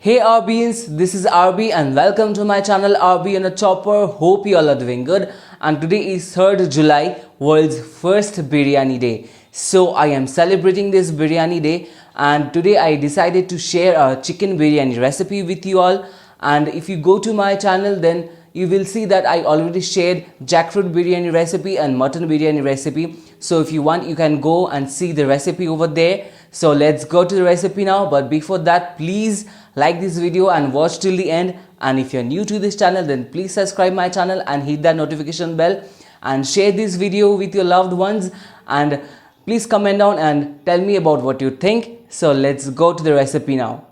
Hey RBians, this is RB and welcome to my channel RBanaChopper. Hope you all are doing good. And today is 3rd July, world's first biryani day. So I am celebrating this biryani day, and today I decided to share a chicken biryani recipe with you all. And if you go to my channel, then you will see that I already shared jackfruit biryani recipe and mutton biryani recipe. So if you want, you can go and see the recipe over there. So let's go to the recipe now. But before that, please like this video and watch till the end. And if you're new to this channel, then please subscribe my channel and hit that notification bell and share this video with your loved ones. And please comment down and tell me about what you think. So let's go to the recipe now.